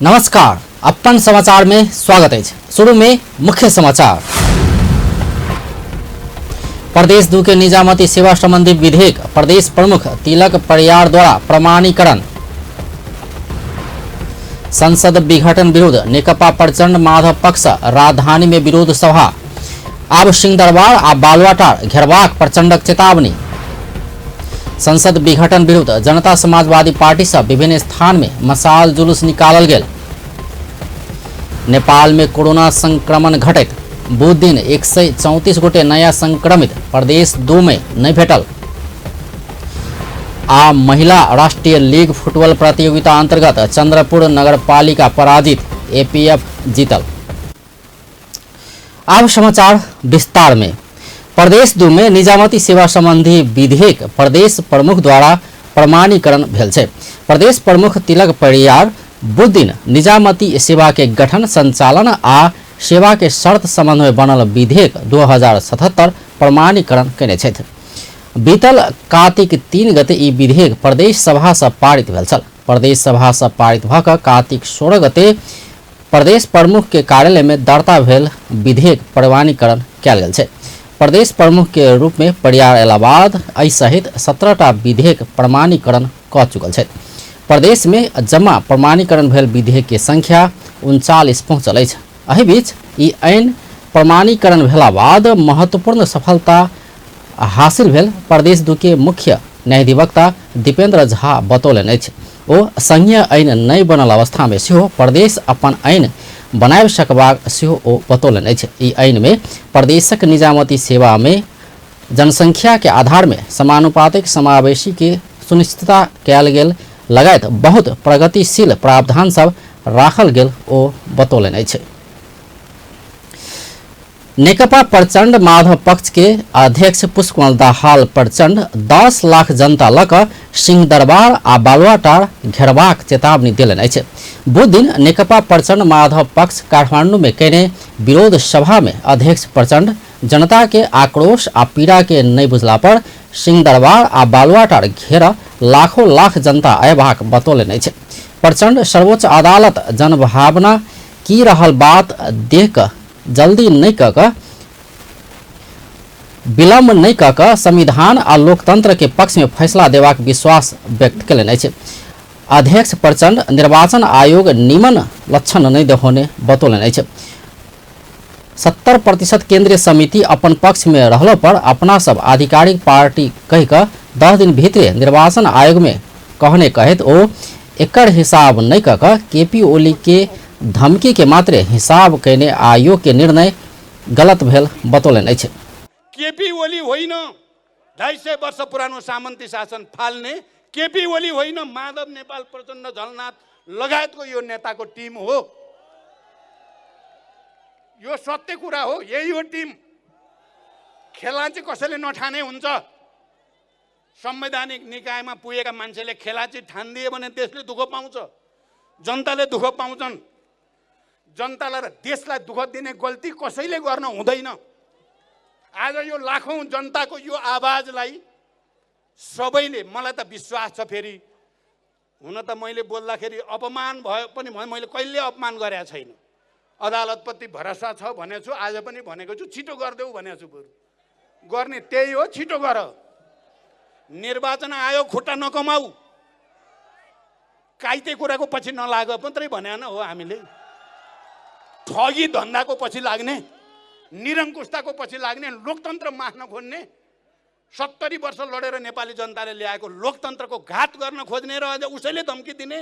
नमस्कार, अपन समाचार में स्वागत है। शुरू में मुख्य समाचार। प्रदेश 2 के निजामती सेवा संबंधी विधेयक प्रदेश प्रमुख तिलक परियार द्वारा प्रमाणीकरण। संसद विघटन विरुद्ध नेकपा प्रचंड माधव पक्ष राजधानी में विरोध सभा। आब सिंहदरबार आ बालुआटार घेरबाक प्रचंडक चेतावनी। संसद विघटन विरुद्ध जनता समाजवादी पार्टी से विभिन्न स्थान में मशाल जुलूस निकालल गेल। नेपाल में कोरोना संक्रमण घटत बुध दिन 134 गोटे नया संक्रमित प्रदेश 2 में नहीं भेटल। आ महिला राष्ट्रीय लीग फुटबॉल प्रतियोगिता अंतर्गत चंद्रपुर नगरपालिका पराजित, एपीएफ जीतल। अब समाचार विस्तार में। प्रदेश 2 में निजामती सेवा संबंधी विधेयक प्रदेश प्रमुख द्वारा प्रमाणीकरण भेल छै। प्रदेश प्रमुख तिलक परियार बुध दिन निजामती सेवा के गठन, संचालन आ सेवा के शर्त संबंध में बनल विधेयक 2077 प्रमाणीकरण केने छथि। बीतल कार्तिक 3 गते ई विधेयक प्रदेश सभा से पारित भेल छल। प्रदेश सभा से पारित भ क कार्तिक 16 गते प्रदेश प्रमुख के कार्यालय में दर्ता भेल विधेयक प्रमाणीकरण कयल गेल छै। प्रदेश प्रमुख के रूप में परियार इलाहाबाद एहि सहित 17टा विधेयक प्रमाणीकरण क चुकल छै। प्रदेश में जमा प्रमाणीकरण भेल विधेयक के संख्या 39 पहुंचल अछि। एहि बीच ई ऐन प्रमाणीकरण भेला बाद महत्वपूर्ण सफलता हासिल भेल प्रदेश 2 के मुख्य न्यायाधिवक्ता दीपेंद्र झा बतौलनि अछि। ओ संघीय ऐन नहि बनल अवस्था में सेहो प्रदेश अपन ऐन बनाब सकबाक सेहो ओ बतौलनि अछि। ई ऐन में प्रदेशक निजामती सेवा में जनसंख्या के आधार में समानुपातिक समावेशी के सुनिश्चितता कयल गेल लगायत बहुत प्रगतिशील प्रावधान सब राखल गेल ओ बतौलनि अछि। नेकपा प्रचंड माधव पक्ष के अध्यक्ष पुष्पकमल दाहाल प्रचंड 10 लाख जनता लक सिंहदरबार आ बालुआटार घेरबाक चेतावनी देलनि अछि। बुध दिन नेकपा प्रचंड माधव पक्ष काठमांडू में केने विरोध सभा में अध्यक्ष प्रचंड जनता के आक्रोश आ पीड़ा के नहीं बुझला पर सिंहदरबार आ बालुआटार घेर लाखों लाख जनता अयबाक बतौलनि अछि। प्रचंड सर्वोच्च अदालत जनभावना की रहल बात देख क जल्दी नहीं क विलम्ब नहीं क संविधान आ लोकतंत्र के पक्ष में फैसला देवाक विश्वास व्यक्त कयलनि अछि। अध्यक्ष प्रचंड निर्वाचन आयोग निमन लक्षण नहीं देहोने बतौलनि अछि। 70% केंद्रीय समिति अपन पक्ष में रहलो पर अपना सब आधिकारिक पार्टी कह क 10 दिन भीतरे निर्वाचन आयोग में कहने कहत ओ एकर हिसाब नहीं क केपी ओली के धमकी के मात्रे हिसाब कहने आयोग के निर्णय गलत भेल बतौलनि अछि। केपी ओली होइन, 250 वर्ष पुरानो सामन्ती शासन फाल्ने केपी ओली होइन, माधव नेपाल प्रचण्ड झलनाथ लगायतको यो नेताको टिम हो। यो सत्य कुरा हो, यही हो टिम। खेला चाहिँ कसैले नठाने हुन्छ। संवैधानिक निकायमा पुगेका मान्छेले खेला चाहिँ ठान्दिए भने देशले दुःख पाउँछ, जनताले दुःख पाउँछन्। जनतालाई र देशलाई दुःख दिने गल्ती कसैले गर्न हुँदैन। आज यो लाखौं जनताको यो आवाजलाई सबैले, मलाई त विश्वास छ, फेरि हुन त मैले बोल्दाखेरि अपमान भयो पनि मैले कहिले अपमान गरेको छैन। अदालतप्रति भरोसा छ भनेछु, आज पनि भनेको छु, छिटो गरिदेऊ भनेको छु। बरु गर्ने त्यही हो, छिटो गर। निर्वाचन आयोग खुट्टा नकमाऊ, काइते कुराको पछि नलाग मात्रै भनेन हो। हामीले ठगी धन्दाको पछि लाग्ने, निरङ्कुशताको पछि लाग्ने, लोकतन्त्र मास्न खोज्ने, 70 वर्ष लडेर नेपाली जनताले ल्याएको लोकतन्त्रको घात गर्न खोज्ने र अझ उसैले धम्की दिने,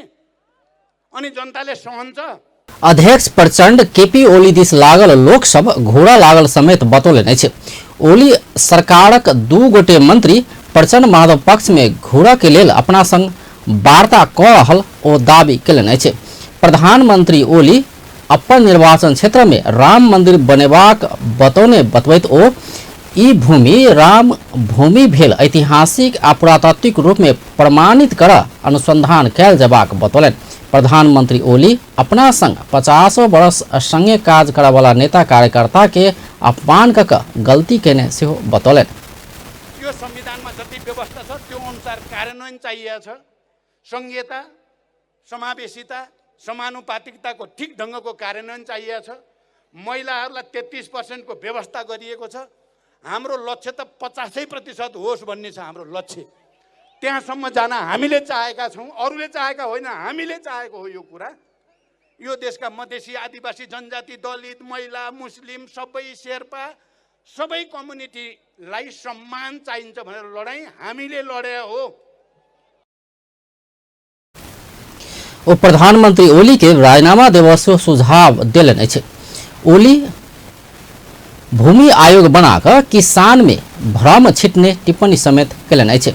अनि जनताले सहन्छ। अध्यक्ष प्रचंड केपी ओली दिस लागल लोक सब घोड़ा लागल समेत बतौलनि अछि। ओली सरकारक 2 गोटे मंत्री प्रचंड माधव पक्ष में घोड़ा के लेल अपना संग वार्ता क रहल ओ दावी कयलनि अछि। प्रधानमंत्री ओली अपन निर्वाचन क्षेत्र में राम मंदिर बनेबाक बतबैत ओ ई भूमि राम भूमि भेल ऐतिहासिक आ पुरातात्विक रूप में प्रमाणित कर अनुसंधान कयल जबाक बतौलनि। प्रधानमंत्री ओली अपना संग 50 वर्ष संगे काज करय वाला नेता कार्यकर्ता के अपमान क गलती केने सेहो बतौलनि। यो संविधानमा जति व्यवस्था छ त्यो अनुसार कार्यान्वयन चाहिएको छ। संघीयता, समावेशिता, समानुपातिकताको ठिक ढङ्गको कार्यान्वयन चाहिएको छ। महिलाहरूलाई 33% को व्यवस्था गरिएको छ। हाम्रो लक्ष्य त 85% होस् भन्ने छ हाम्रो लक्ष्य। त्यहाँसम्म जान हामीले चाहेका छौँ, अरूले चाहेका होइन, हामीले चाहेको हो। यो कुरा यो देशका मधेसी, आदिवासी, जनजाति, दलित, महिला, मुस्लिम, सबै शेर्पा, सबै कम्युनिटीलाई सम्मान चाहिन्छ भनेर लडाई हामीले लडे हो। ओ प्रधानमंत्री ओली के राजीनामा देवसो सुझाव दिलन अछि। ओली भूमि आयोग बनाकर किसान में भ्रम छिटने टिप्पणी समेत कलन अछि।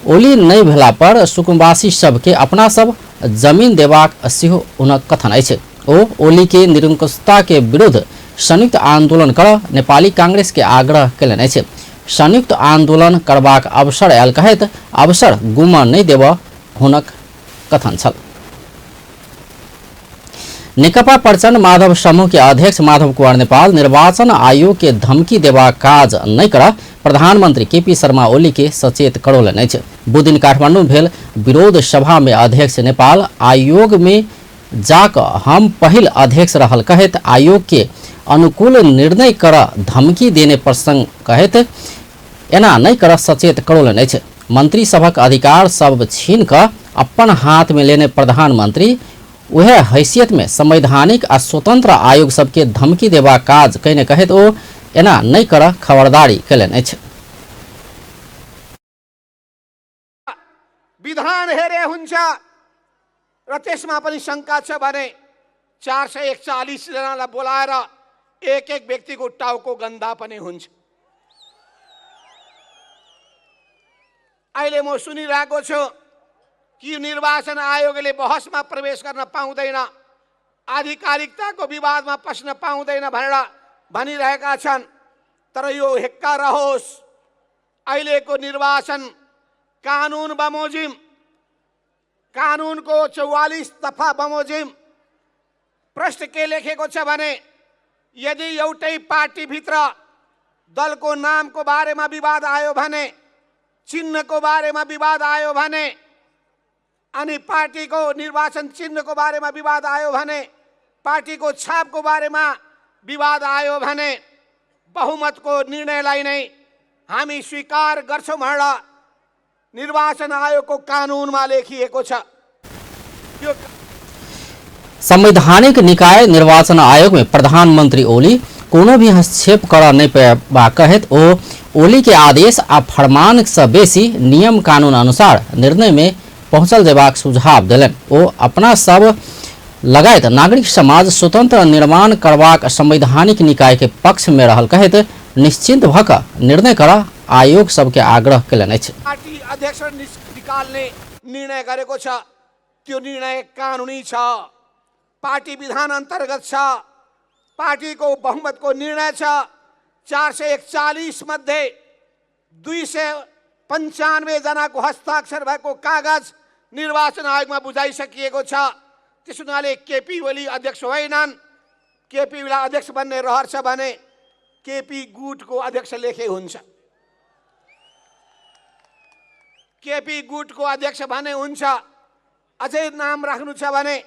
ओली नहीं भेला पर सुकुम्बासी सबके अपना सब जमीन देबाक सेहो हुनक कथन अछि। ओ ओली के निरंकुशता के विरुद्ध संयुक्त आंदोलन कर नेपाली कांग्रेस के आग्रह कलन अछि। संयुक्त आंदोलन करबाक अवसर आयल कहैत अवसर गुमा नहीं देब हुनक कथन छल। नेकपा प्रचण्ड माधव समूह के अध्यक्ष माधव कुमार नेपाल निर्वाचन आयोग के धमकी देवा काज नहीं कर प्रधानमंत्री केपी शर्मा ओली के सचेत करौलन अछि। बुधदिन काठमांडू भेल विरोध सभा में अध्यक्ष नेपाल आयोग में जाक हम पहिल अध्यक्ष रहल कहैत आयोग के अनुकूल निर्णय कर धमकी देने प्रसंग कहैत एना नहीं कर सचेत करौलन अछि। मंत्री सभक अधिकार सब छीन कर अपन हाथ में लेने प्रधानमंत्री वह हैसियत में संवैधानिक आ स्वतंत्र आयोग सबके धमकी देवा काज कहने कहैत ओ एना नहीं कर खबरदारी कलन अछि। विधान हेरे हुन्छ र त्यसमा पनि शंका छ भने 441 जनालाई बोलाएर एक एक व्यक्तिको टाउको गन्दा पनि हुन्छ। अहिले म सुनिरहेको छु कि निर्वाचन आयोगले बहसमा प्रवेश गर्न पाउँदैन, आधिकारिकताको विवादमा पस्न पाउँदैन भनेर भनिरहेका छन्। तर यो हेक्का रहोस्, अहिलेको निर्वाचन कानुन बमोजिम, कानुनको 44 दफा बमोजिम प्रश्न के लेखेको छ भने यदि एउटै पार्टीभित्र दलको नामको बारेमा विवाद आयो भने, चिन्हको बारेमा विवाद आयो भने, अनि पार्टीको निर्वाचन चिन्हको बारेमा विवाद आयो भने, पार्टीको छापको बारेमा विवाद आयो भने बहुमतको निर्णयलाई नै हामी स्वीकार गर्छौं भनेर निर्वाचन आयोगको कानुनमा लेखिएको छ। यो संवैधानिक निकाय निर्वाचन आयोग में प्रधानमंत्री ओली कोनो भी हस्तक्षेप कर नहीं पाबा कहैत ओ ओली के आदेश आ फरमान से बेसी नियम कानून अनुसार निर्णय में पहुंचल जेबाक सुझाव दिलन। ओ अपना सब लगायत नागरिक समाज स्वतंत्र निर्माण करबाक संवैधानिक निकाय के पक्ष में रहल कहैत निश्चिंत भक निर्णय कर आयोग सबके आग्रह कलन अछि। पार्टी अध्यक्ष निकाल्ने निर्णय गरेको छ, त्यो निर्णय कानुनी छ, पार्टी विधान अन्तर्गत छ, पार्टीको बहुमतको निर्णय छ। 441 मध्ये 295 जनाको हस्ताक्षर भएको कागज निर्वाचन आयोगमा बुझाइसकिएको छ। त्यसो हुनाले केपी ओली अध्यक्ष होइनन्, केपी ओली अध्यक्ष बन्ने रहर छ भने केपी गुटको अध्यक्ष लेखे हुन्छ, केपी गुटको अध्यक्ष भने हुन्छ। अझै नाम राख्नु छ भने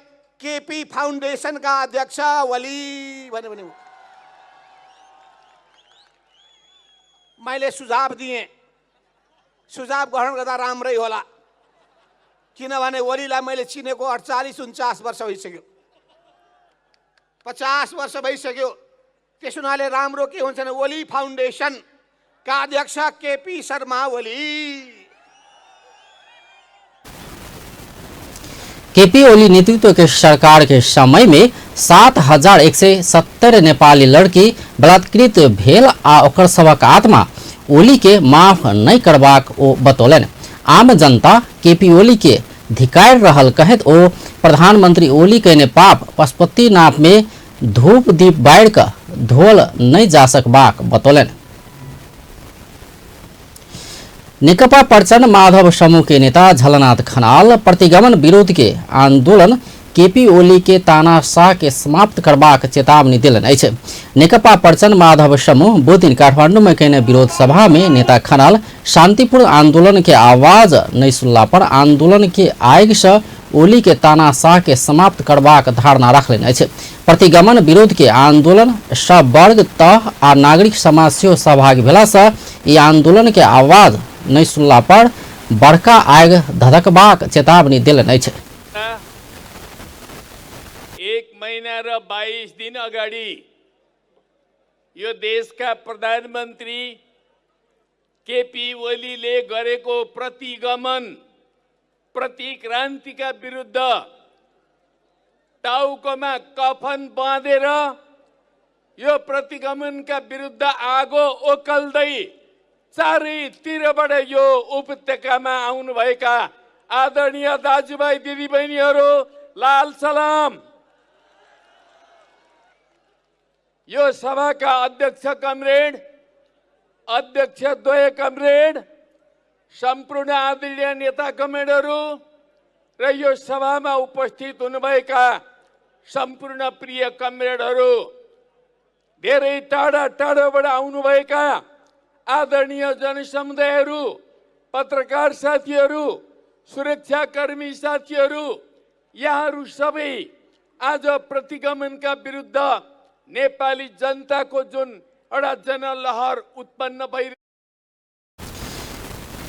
केपी फाउन्डेसनका अध्यक्ष ओली भने पनि मैले सुझाव दिएँ, सुझाव ग्रहण गर्दा राम्रै होला, किनभने ओलीलाई मैले चिनेको 48-49 वर्ष भइसक्यो, 50 वर्ष भइसक्यो। त्यसो हुनाले राम्रो के हुन्छ भने ओली फाउन्डेसन का अध्यक्ष केपी शर्मा ओली। केपी ओली नेतृत्व के सरकार के समय में 7170 नेपाली लड़की बलात्कृत भेल आ ओकर सबक आत्मा ओली के माफ नहीं करबाक ओ बतौलन। आम जनता केपी ओली के धिकार रहल कहत ओ प्रधानमंत्री ओली कहने पाप पशुपति नाप में धूप दीप बाढ़ कर धोल नहीं जा सकबाक बतौलन। नेकपा प्रचण्ड माधव समूह के नेता झलनाथ खनाल प्रतिगमन विरोध के आंदोलन केपी ओली के तानाशाह के समाप्त करबाक चेतावनी दिलन अछि। नेकपा प्रचण्ड माधव समूह बुधदिन काठमांडू में कहने विरोध सभा में नेता खनाल शांतिपूर्ण आंदोलन के आवाज नहीं सुनला पर आंदोलन के आग से ओली के तानाशाह के समाप्त करबाक धारणा रखलनि अछि। प्रतिगमन विरोध के आंदोलन सब वर्ग तह आ नागरिक समाज सेहो सहभागी भेला सँ ई आंदोलन के आवाज नहि सुनला पर बड़का आगि धधकबाक चेतावनी देलनि अछि। 1 महीना र 22 दिन अगाडि यो देशका प्रधानमन्त्री केपी ओलीले गरेको प्रतिगमन प्रतिक्रान्तिका विरुद्ध टाउकोमा कफन बाँधेर यो प्रतिगमनका विरुद्ध आगो ओकल्दै चारैतिरबाट यो उपत्यकामा आउनुभएका आदरणीय दाजुभाइ दिदीबहिनीहरू लाल सलाम। यो सभाका अध्यक्ष कमरेड, अध्यक्षद्वय कमरेड, सम्पूर्ण आदरणीय नेता कमरेडहरू र यो सभामा उपस्थित हुनुभएका सम्पूर्ण प्रिय कमरेडहरू, धेरै टाढा टाढाबाट आउनुभएका आदरणीय जनसमुदायहरू, पत्रकार साथीहरू, सुरक्षाकर्मी साथीहरू, यहाँहरू सबै आज प्रतिगमनका विरुद्ध नेपाली जनताको जुन एउटा जनलहर उत्पन्न भइ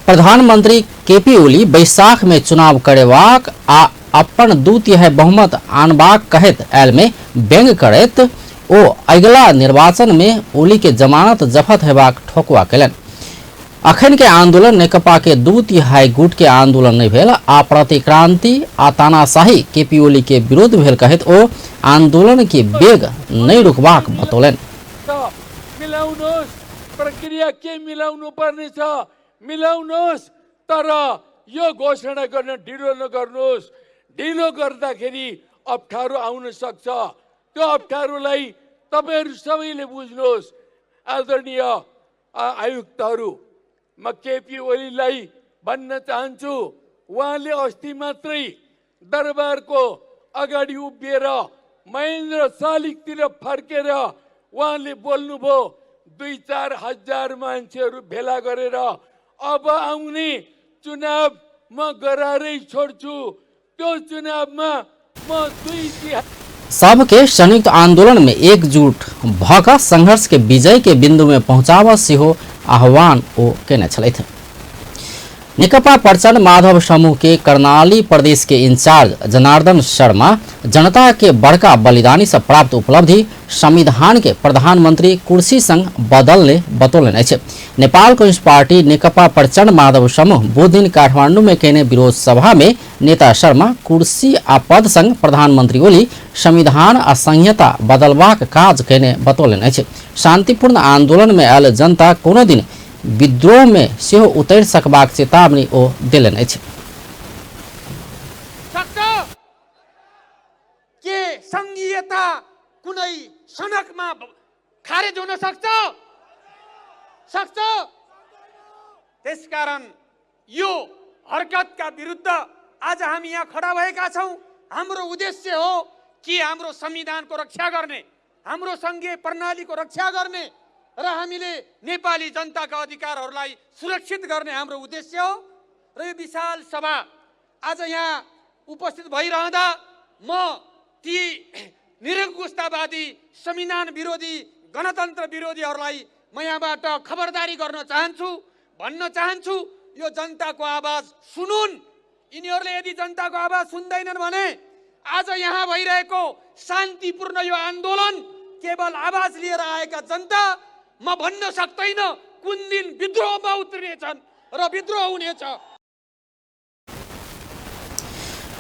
प्रधानमंत्री केपी ओली बैसाख में चुनाव करेबाक आ अपन 2/3 बहुमत आनबाक कहैत आयल में व्यंग करैत ओ अगिला निर्वाचन में ओली के जमानत जब्त हेबाक ठोकुआ केलनि। अखन के आंदोलन नेकपा के 2/3 गुट के आंदोलन नहीं भेल आ प्रतिक्रांति आ तानाशाही केपी ओली के विरोध भेल कहैत ओ आंदोलन के वेग नहीं रुकबाक बतौलनि। मिलाउनुहोस्, प्रक्रिया के मिलाउनु पर्ने छ मिलाउनुहोस्, तर यो घोषणा गर्न ढिलो नगर्नुहोस्। ढिलो गर्दाखेरि अप्ठ्यारो आउन सक्छ, त्यो अप्ठ्यारोलाई तपाईहरु सबैले बुझ्नुहोस्। आदरणीय आयुक्तहरू, म केपी ओलीलाई भन्न चाहन्छु, उहाँले अस्ति मात्रै दरबारको अगाडि उभिएर महेन्द्र शालिगतिर फर्केर उहाँले बोल्नुभयो 2-4 हजार मान्छेहरू भेला गरेर अब आउने चुनाव म गराएरै छोड्छु, त्यो चुनावमा म 2/3 सबके संयुक्त आंदोलन में एकजुट भऽ संघर्ष के विजय के बिंदु में पहुंचाबऽ सेहो आह्वान ओ केने छलथि। नेकपा प्रचंड माधव समूह के कर्णाली प्रदेश के इंचार्ज जनार्दन शर्मा जनता के बड़का बलिदानी से प्राप्त उपलब्धि संविधान के प्रधानमंत्री कुर्सी संग बदलने बतौलनि अछि। नेपाल कम्युनिस्ट पार्टी नेकपा प्रचंड माधव समूह बुध दिन काठमांडू में केने विरोध सभा में नेता शर्मा कुर्सी आ पद संग प्रधानमंत्री ओली संविधान आ संहिता बदलबाक काज केने बतौलनि अछि। शांतिपूर्ण आंदोलन में आयल जनता कोनो दिन विद्रोह में सेहो उतरि सकबाक चेतावनी ओ देलनि अछि। के संघीयता कुनै सनकमा खारेज हुन सक्छ? त्यसकारण यो हरकतका विरुद्ध आज हामी यहाँ खडा भएका छौं। हाम्रो उद्देश्य हो कि हाम्रो संविधानको रक्षा गर्ने, हाम्रो संघीय प्रणालीको रक्षा गर्ने र हामीले नेपाली जनताका अधिकारहरूलाई सुरक्षित गर्ने हाम्रो उद्देश्य हो। र यो विशाल सभा आज यहाँ उपस्थित भइरहँदा म ती निरङ्कुशतावादी, संविधान विरोधी, गणतन्त्र विरोधीहरूलाई म यहाँबाट खबरदारी गर्न चाहन्छु, भन्न चाहन्छु, यो जनताको आवाज सुनुन्। यिनीहरूले यदि जनताको आवाज सुन्दैनन् भने आज यहाँ भइरहेको शान्तिपूर्ण यो आन्दोलन केवल आवाज लिएर आएका जनता म भन्न सक्दैन कुन दिन विद्रोहमा उत्रिनेछन् र विद्रोह हुनेछ।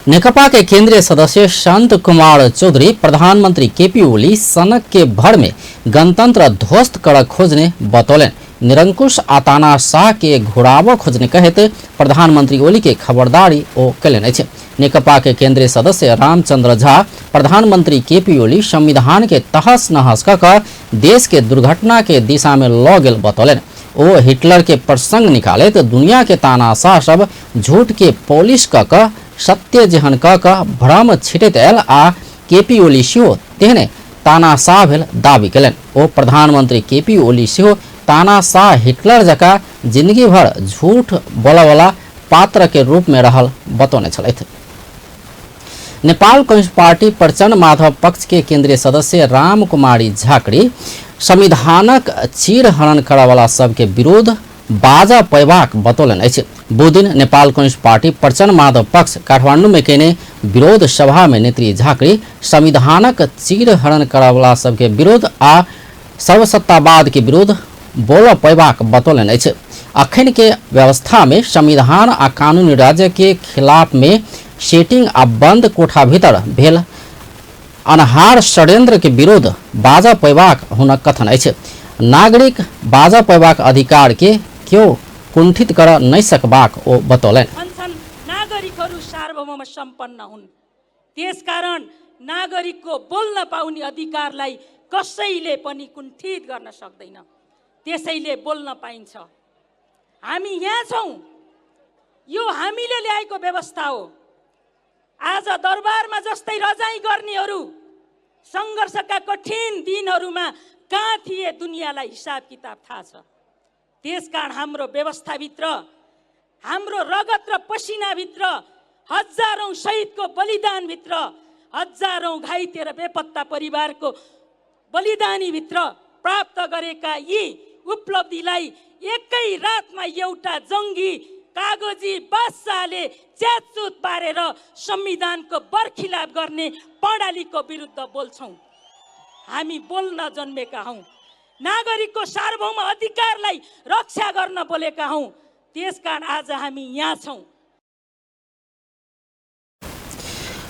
नेकपा के केंद्रीय सदस्य शांत कुमार चौधरी प्रधानमंत्री केपी ओली सनक के भर में गणतंत्र ध्वस्त कर खोजने बतौलन। निरंकुश आ तानाशाह के घुराव खोजने कहते प्रधानमंत्री ओली के खबरदारी ओ कलन अछि। नेकपा के केंद्रीय सदस्य रामचंद्र झा प्रधानमंत्री केपी ओली संविधान के तहस नहस कर देश के दुर्घटना के दिशा में लऽ गेल बतौलन। ओ हिटलर के प्रसंग निकाले तो दुनिया के तानाशाह सब झूठ के पॉलिश क सत्य जेहन क भ्रम छिटैत आयल आ केपी ओली सेहो तेहने तानाशाह भेल दावी कयलनि। ओ प्रधानमंत्री केपी ओली सेहो तानाशाह हिटलर जकाँ जिंदगी भर झूठ बोलयवला पात्र के रूप में रहल बतौने छलथि। नेपाल कम्युनिस्ट पार्टी प्रचण्ड माधव पक्ष के केंद्रीय सदस्य राम कुमारी झाकड़ी संविधानक चीर हरण करवाला सबके विरोध बाजा पैबाक बतौलन अछि। बुधदिन नेपाल कम्युनिस्ट पार्टी प्रचण्ड माधव पक्ष काठमांडू में केने विरोध सभा में नेत्री झाकड़ी संविधानक चीर हरण करवाला सबके विरोध आ सर्वसत्तावाद के विरोध बोल पैबाक बतौलन अछि। अखन के व्यवस्था में संविधान आ कानूनी राज्य के खिलाफ में सेटिंग आ बंद कोठा भीतर भेल अनहार षड्यंत्र के विरोध बाजा पैबाक हुनक कथन अछि। नागरिक बाजा पैबाक अधिकार के क्यों कुंठित कर नहीं सकबाक ओ बतौलन। नागरिकहरू सार्वभौम सम्पन्न हुन्, त्यसकारण नागरिकको बोल्न पाउने अधिकारलाई कसैले पनि कुण्ठित गर्न सक्दैन, त्यसैले बोल्न पाइन्छ। हामी यहाँ छौँ, यो हामीले ल्याएको व्यवस्था हो। आज दरबारमा जस्तै रजाई गर्नेहरू सङ्घर्षका कठिन दिनहरूमा कहाँ थिए दुनियाँलाई हिसाब किताब थाहा छ। त्यसकारण हाम्रो व्यवस्थाभित्र, हाम्रो रगत र पसिनाभित्र, हजारौं शहीदको बलिदानभित्र, हजारौं घाइते र बेपत्ता परिवारको बलिदानीभित्र प्राप्त गरेका यी उपलब्धिलाई एकै रातमा एउटा जङ्गी कागजी बादशाहले च्यातचुत पारेर संविधानको बरखिलाफ गर्ने प्रणालीको विरुद्ध बोल्छौँ। हामी बोल्न जन्मेका हौँ, नागरिकको सार्वभौम अधिकारलाई रक्षा गर्न बोलेका हौँ, त्यसकारण आज हामी यहाँ छौँ।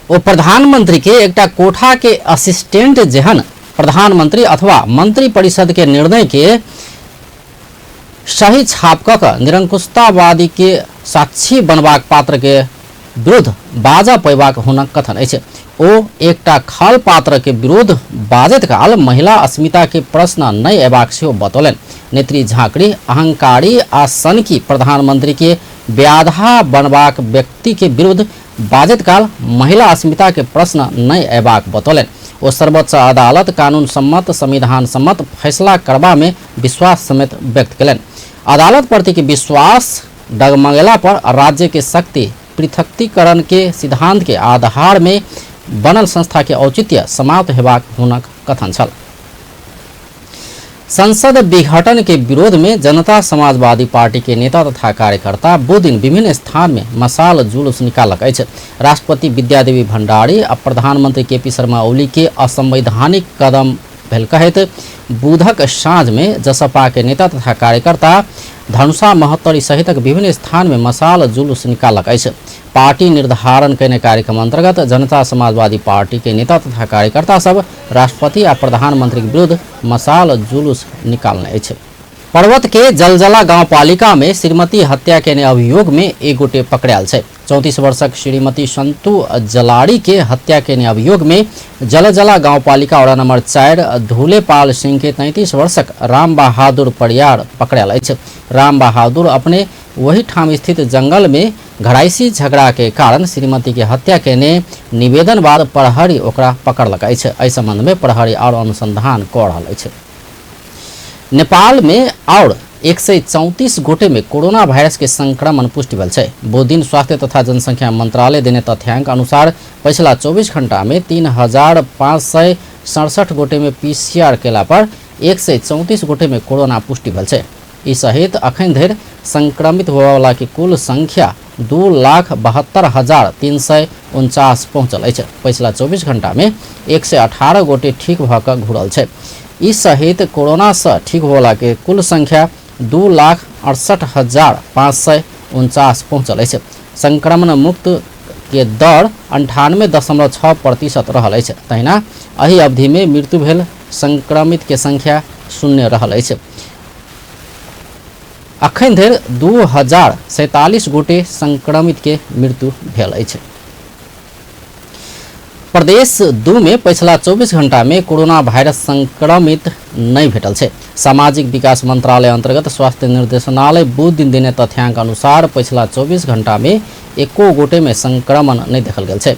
ओ प्रधानमंत्री के एकटा कोठा के असिस्टेंट जेहन प्रधानमंत्री अथवा मंत्री परिषद के निर्णय के सही छाप कऽ निरंकुशतावादी के साक्षी बनबाक पात्र के विरुद्ध बाजा पैबाक हुनक कथन अछि। ओ एकटा खल पात्र के विरोध बाजैत काल महिला अस्मिता के प्रश्न नहीं अयबाक सेहो बतौलन। नेत्री झाकड़ी अहंकारी आ सनकी प्रधानमंत्री के व्याधा बनबाक व्यक्ति के विरुद्ध बाजैत काल महिला अस्मिता के प्रश्न नहीं अयबाक बतौलन। ओ सर्वोच्च अदालत कानून सम्मत संविधान सम्मत फैसला करबा में विश्वास समेत व्यक्त कलन। अदालत प्रति के विश्वास डगमगेला पर राज्य के शक्ति पृथकीकरण के सिद्धांत के आधार में बनल संस्था के औचित्य समाप्त हेबाक हुनक कथन छल। संसद विघटन के विरोध में जनता समाजवादी पार्टी के नेता तथा कार्यकर्ता बुधदिन विभिन्न स्थान में मशाल जुलूस निकालक अछि। राष्ट्रपति विद्यादेवी भण्डारी आ प्रधानमंत्री केपी शर्मा ओली के असंवैधानिक कदम भेल कहैत बुधक साँझ में जसपा के नेता तथा कार्यकर्ता धनुषा महोत्तरी सहितक विभिन्न स्थान में मशाल जुलूस निकालक अछि। पार्टी निर्धारण करने कार्यक्रम अंतर्गत जनता समाजवादी पार्टी के नेता तथा कार्यकर्ता सब राष्ट्रपति आ प्रधानमंत्री के विरुद्ध मशाल जुलूस निकालने अछि। पर्वत के जलजला गांवपालिका में श्रीमती हत्या के अभियोग में एक गोटे पकड़ायल छै। 34 वर्षक श्रीमती संतु जलाड़ी के हत्या के अभियोग में जलजला गांवपालिका वड़ा नंबर 4 धूलेपाल सिंह के 33 वर्षक राम बहादुर परियार पकड़ायल अछि। राम बहादुर अपने वही ठाम स्थित जंगल में घड़ाइसी झगड़ा के कारण श्रीमती के हत्या के निवेदन बाद प्रहरी ओकरा पकड़लक अछि। एहि संबंध में प्रहरी और अनुसंधान कऽ रहल अछि। नेपाल में और 134 गोटे में कोरोना वायरस के संक्रमण पुष्टि भेल छै। बुधदिन स्वास्थ्य तथा जनसंख्या मंत्रालय देने तथ्यांक अनुसार पिछला 24 घंटा में 3567 गोटे में PCR केला पर 134 गोटे में कोरोना पुष्टि भेल छै। इस सहित अखन धरि संक्रमित होबयवला के कुल संख्या 2,72,349 पहुंचल अछि। पिछला 24 घंटा में 118 गोटे ठीक भऽ कऽ घुरल छै। इस सहित कोरोना से ठीक होला के कुल संख्या 2,68,549 पहुंचल अछि। संक्रमण मुक्त के दर 98.6% रहल अछि। तहिना एहि अवधि में मृत्यु भेल संक्रमित के संख्या 0 रहल अछि। अखन धरि 2047 गोटे संक्रमित के मृत्यु भेल अछि। प्रदेश 2 में पिछला 24 घंटा में कोरोना वायरस संक्रमित नहीं भेटल छै। सामाजिक विकास मंत्रालय अंतर्गत स्वास्थ्य निर्देशनालय बुधदिन देने तथ्यांक अनुसार पिछला 24 घंटा में एको गोटे में संक्रमण नहीं देखल गेल छै।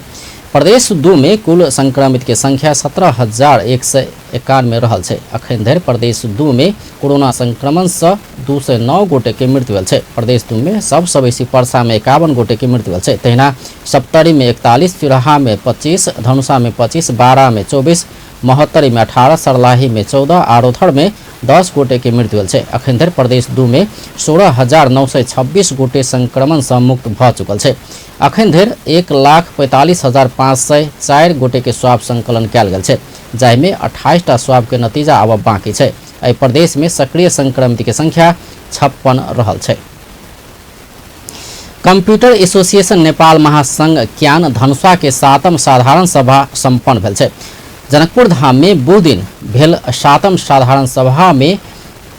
प्रदेश 2 में कुल संक्रमित के संख्या 17,191 रहल छै। अखन धरि प्रदेश 2 में कोरोना संक्रमण से 209 गोटे के मृत्यु भेल छै। प्रदेश 2 में सबसे बेसी परसा में 51 गोटे के मृत्यु भेल छै। तहिना सप्तरी में 41, फिरहा में 25, धनुषा में 25, बारा में 24, महोत्तरी में 18, सरलाही में 14, आरोथड़ में 10 गोटे के मृत्यु भेल छै। अखन धरि प्रदेश 2 में 16,926 गोटे संक्रमण से मुक्त भ चुकल छै। अखन धरि 1,45,504 गोटे के स्वाब संकलन कयल गेल छै, जाहिमे 28टा स्वाब के नतीजा आब बाकी छै। एहि प्रदेश में सक्रिय संक्रमित के संख्या 56 रहल छै। कंप्यूटर एसोसिएशन नेपाल महासंघ क्यान धनुषा के 7म साधारण सभा सम्पन्न भेल छै। जनकपुर धाम में बुध दिन भेल 7म साधारण सभा में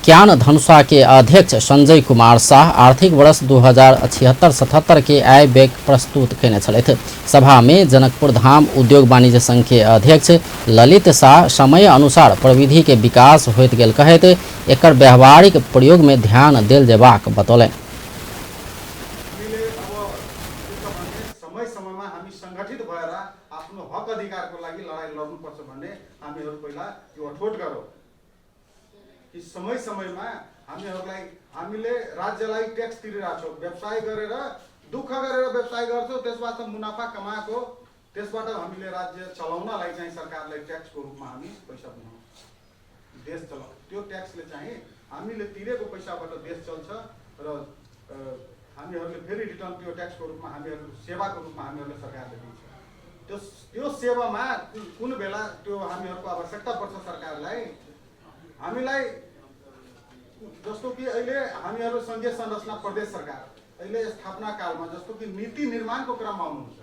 क्यान धनुषा के अध्यक्ष संजय कुमार शाह आर्थिक वर्ष 2076-77 के आय व्यय प्रस्तुत केने छलथि। सभा में जनकपुर धाम उद्योग वाणिज्य संघ के अध्यक्ष ललित शाह समय अनुसार प्रविधि के विकास होइत गेल कहैत एकर व्यावहारिक प्रयोग में ध्यान देल जेबाक बतौलनि। समय समयमा हामी संगठित भएर आफ्नो हक अधिकारको लागि लडाई लड्नुपर्छ भन्ने हामीहरू पहिला यो अठोट गरौँ कि समय समयमा हामीले राज्यलाई ट्याक्स तिरिरहेछौँ। व्यवसाय गरेर दुःख गरेर व्यवसाय गर्छौँ, त्यसबाट मुनाफा कमाएको त्यसबाट हामीले राज्य चलाउनलाई चाहिँ सरकारलाई ट्याक्सको रूपमा हामी पैसा बनाउँछौँ, देश चलाउँछौँ। त्यो ट्याक्सले चाहिँ हामीले तिरेको पैसाबाट देश चल्छ र हामीहरूले फेरि रिटर्न त्यो ट्याक्सको रूपमा हामीहरू सेवाको रूपमा हामीहरूले सरकारले दिन्छ। त्यो सेवामा कुन बेला त्यो हामीहरूको आवश्यकता पर्छ सरकारलाई, हामीलाई जस्तो कि अहिले हामीहरू संघीय संरचना प्रदेश सरकार अहिले स्थापना कालमा जस्तो कि नीति निर्माणको क्रममा हुनुहुन्छ।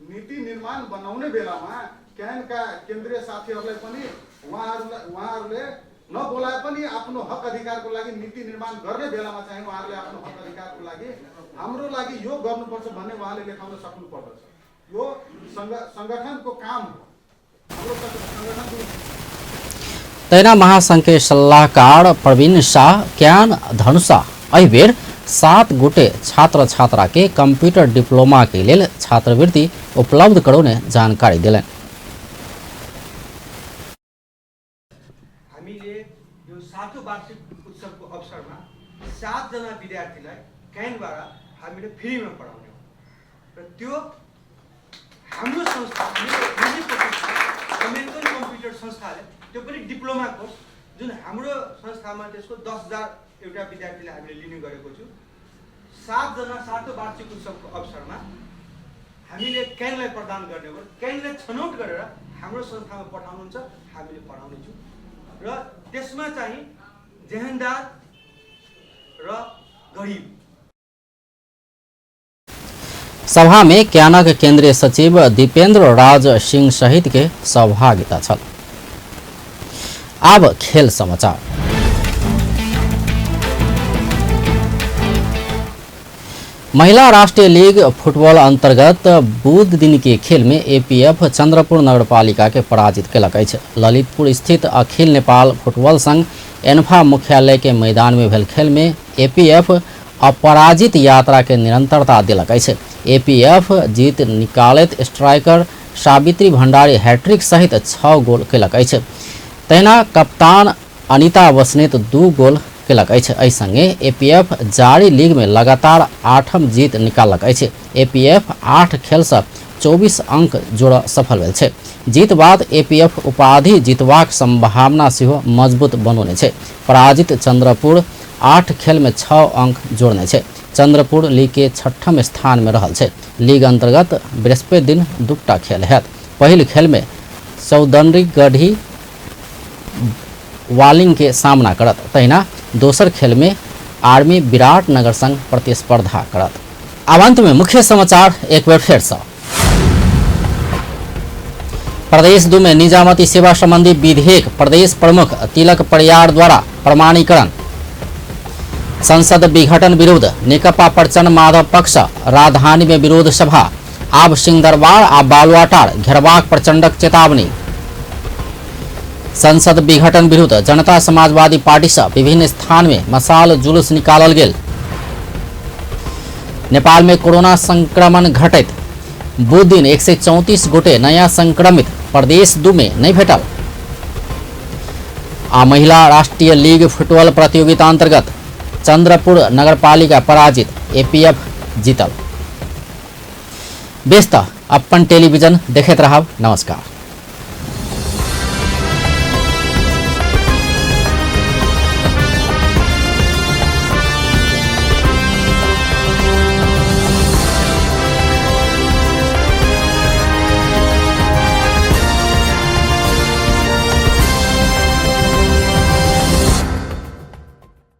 नीति निर्माण बनाउने बेलामा क्यानका केन्द्रीय साथीहरूलाई पनि उहाँहरूले नबोलाए पनि आफ्नो हक अधिकारको लागि नीति निर्माण गर्ने बेलामा चाहिँ उहाँहरूले आफ्नो हक अधिकारको लागि हाम्रो लागि यो गर्नुपर्छ भन्ने उहाँले लेखाउन सक्नु पर्दछ। यो संगठनको काम हो। हाम्रो संगठनको तैना महासंघ के सलाहकार प्रवीण शाह क्यान धनुषा एहि बेर 7 गोटे छात्र छात्रा के कंप्यूटर डिप्लोमा के लेल छात्रवृत्ति उपलब्ध करौने जानकारी दिलनि। हामीले यो 7औं वार्षिक उत्सवको अवसरमा 7 जना विद्यार्थीलाई क्यानबाट हामीले फ्रीमा पढाउने हो र त्यो हाम्रो संस्था अमेरिकन कम्प्युटर संस्थाले त्यो पनि डिप्लोमा कोर्स जुन हाम्रो संस्थामा त्यसको 10,000 एउटा विद्यार्थीलाई हामीले लिने गरेको छु। 7 जना 7औं वार्षिक उत्सवको अवसरमा हामीले क्यानलाई प्रदान गर्ने हो। क्यानलाई छनौट गरेर हाम्रो संस्थामा पठाउनुहुन्छ, हामीले पढाउने छु र त्यसमा चाहिँ जेहेन्दार र गरिब। सभा में क्यानक केंद्रीय सचिव दीपेंद्र राज सिंह सहित के सहभागिता छल। अब खेल समाचार। महिला राष्ट्रीय लीग फुटबॉल अंतर्गत बुध दिन के खेल में एपीएफ चंद्रपुर नगरपालिका के पराजित कयलक अछि। ललितपुर स्थित अखिल नेपाल फुटबॉल संघ एन्फा मुख्यालय के मैदान में भेल खेल में एपीएफ अपराजित यात्रा के निरंतरता दिलक अछि। एपीएफ जीत निकालैत स्ट्राइकर सावित्री भंडारी हैट्रिक सहित 6 गोल कयलक अछि। तहिना कप्तान अनिता बस्नेत 2 गोल कयलक अछि। एहि संगे एपीएफ जारी लीग में लगातार 8म जीत निकाललक अछि। एपीएफ 8 खेल से 24 अंक जोड़ सफल भेल छै। जीत बाद एपीएफ उपाधि जीतबाक संभावना सेहो मजबूत बनौने छै। पराजित चंद्रपुर 8 खेल में 6 अंक जोड़ने छै। चंद्रपुर लीग के 6ठम स्थान में रहल छै। लीग अंतर्गत बृहस्पति दिन 2टा खेल हैत। पहिल खेल में चौदनरी गढ़ी वालिंग के सामना करत, तहिना दोसर खेल में आर्मी विराट नगर संग प्रतिस्पर्धा करत। अब अंत में मुख्य समाचार एक बार फिर से। प्रदेश 2 में निजामती सेवा संबंधी विधेयक प्रदेश प्रमुख तिलक परियार द्वारा प्रमाणीकरण। संसद विघटन विरुद्ध नेकपा प्रचण्ड माधव पक्ष राजधानी में विरोध सभा। आब सिंहदरबार आ बालुआटार घेरबाक प्रचंडक चेतावनी। संसद विघटन विरुद्ध जनता समाजवादी पार्टी से विभिन्न स्थान में मशाल जुलूस निकालल गेल। नेपाल में कोरोना संक्रमण घटैत बुध दिन 134 गोटे नयाँ संक्रमित प्रदेश 2 में नहीं भेटल। आ महिला राष्ट्रीय लीग फुटबॉल प्रतियोगिता अंतर्गत चंद्रपुर नगरपालिका पराजित, एपीएफ जीतल। व्यस्त अपन टेलीविजन देखते रहब। नमस्कार।